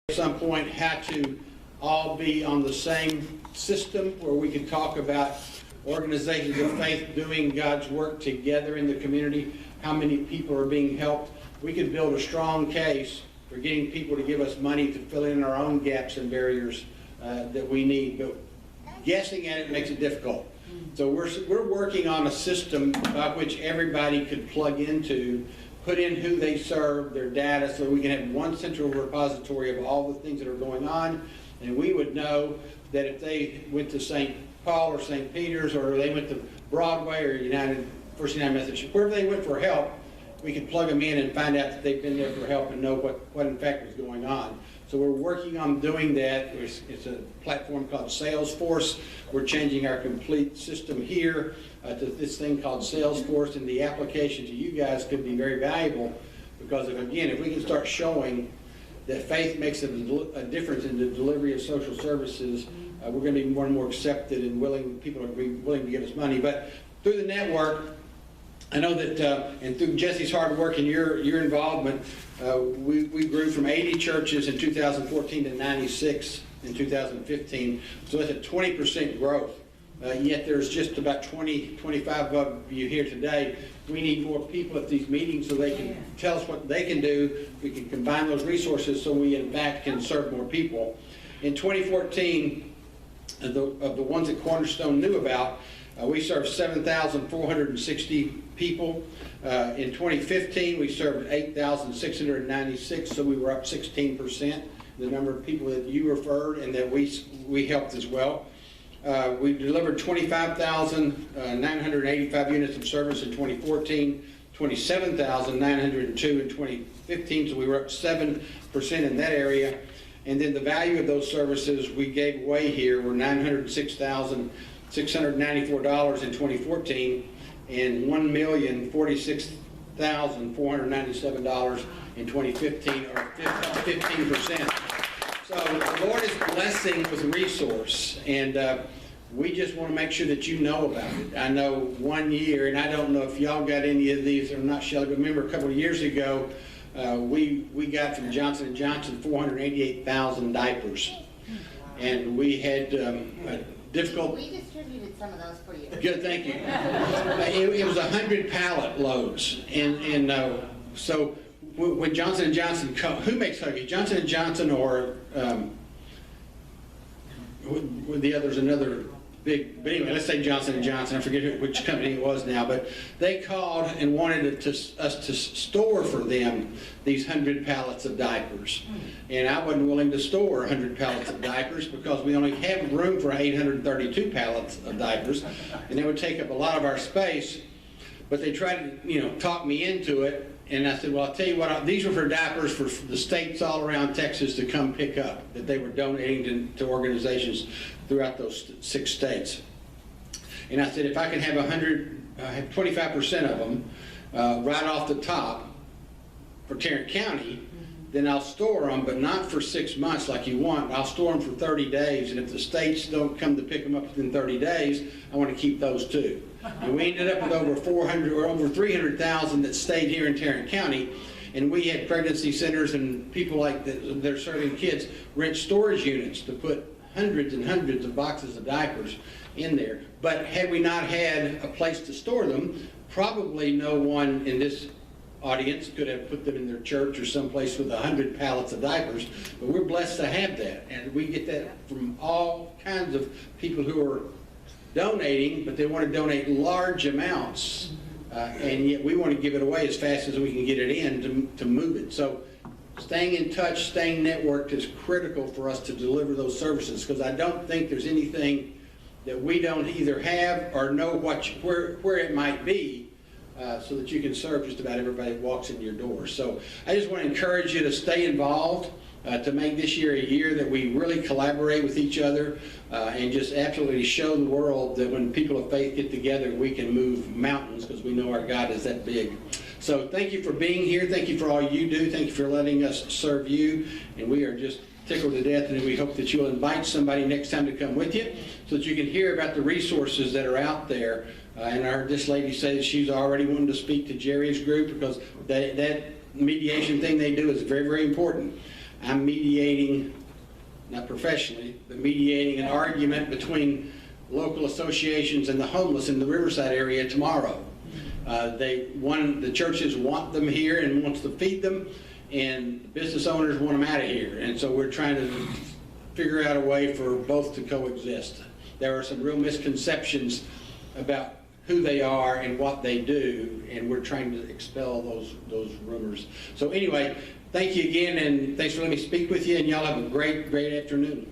at some point how to all be on the same system where we could talk about organizations of faith doing God's work together in the community, how many people are being helped. We could build a strong case for getting people to give us money to fill in our own gaps and barriers that we need, but guessing at it makes it difficult. So we're working on a system by which everybody could plug into, put in who they serve, their data, so we can have one central repository of all the things that are going on, and we would know that if they went to St. Paul or St. Peter's, or they went to Broadway or First United Methodist, wherever they went for help, we could plug them in and find out that they've been there for help and know what in fact was going on. So we're working on doing that. It's a platform called Salesforce. We're changing our complete system here to this thing called Salesforce, and the application to you guys could be very valuable because, if we can start showing that faith makes a difference in the delivery of social services, we're going to be more and more accepted and people are willing to give us money. But through the network, I know that, and through Jesse's hard work and your involvement, we grew from 80 churches in 2014 to 96 in 2015. So that's a 20% growth. Yet there's just about 25 of you here today. We need more people at these meetings so they can tell us what they can do. We can combine those resources so we in fact can serve more people. In 2014, of the ones that Cornerstone knew about, we served 7,460 people. In 2015, we served 8,696, so we were up 16%, the number of people that you referred and that we helped as well. We delivered 25,985 units of service in 2014, 27,902 in 2015, so we were up 7% in that area. And then the value of those services we gave away here were $906,694 in 2014 and $1,046,497 in 2015, or 15%. So the Lord is blessing with resource, and we just want to make sure that you know about it. I know 1 year, and I don't know if y'all got any of these, I'm not sure, but remember a couple of years ago, we got from Johnson & Johnson 488,000 diapers, and we had difficult. We distributed some of those for you. Good, thank you. It was 100 pallet loads, and so when Johnson & Johnson, who makes Huggies? Johnson & Johnson or the other's another big, but anyway, let's say Johnson & Johnson. I forget which company it was now, but they called and wanted us to store for them these 100 pallets of diapers. And I wasn't willing to store 100 pallets of diapers because we only have room for 832 pallets of diapers, and it would take up a lot of our space. But they tried to, talk me into it. And I said, well, I'll tell you what, these were for diapers for the states all around Texas to come pick up, that they were donating to organizations throughout those 6 states. And I said, if I can have 25% of them right off the top for Tarrant County, then I'll store them, but not for 6 months like you want. I'll store them for 30 days, and if the states don't come to pick them up within 30 days, I want to keep those too. And we ended up with over 400 or over 300,000 that stayed here in Tarrant County, and we had pregnancy centers and people like that are serving kids rent storage units to put hundreds and hundreds of boxes of diapers in there. But had we not had a place to store them, probably no one in this audience could have put them in their church or someplace with 100 pallets of diapers. But we're blessed to have that, and we get that from all kinds of people who are donating, but they want to donate large amounts, and yet we want to give it away as fast as we can get it in to move it. So staying in touch, staying networked is critical for us to deliver those services, because I don't think there's anything that we don't either have or know where it might be, so that you can serve just about everybody that walks in your door. So I just want to encourage you to stay involved, to make this year a year that we really collaborate with each other, and just absolutely show the world that when people of faith get together, we can move mountains, because we know our God is that big. So thank you for being here. Thank you for all you do. Thank you for letting us serve you. And we are just tickled to death, and we hope that you'll invite somebody next time to come with you so that you can hear about the resources that are out there. And I heard this lady say that she's already wanting to speak to Jerry's group, because that mediation thing they do is very, very important. I'm mediating, not professionally, but mediating an argument between local associations and the homeless in the Riverside area tomorrow. The churches want them here and wants to feed them, and the business owners want them out of here. And so we're trying to figure out a way for both to coexist. There are some real misconceptions about who they are and what they do, and we're trying to expel those rumors. So anyway, thank you again, and thanks for letting me speak with you, and y'all have a great afternoon.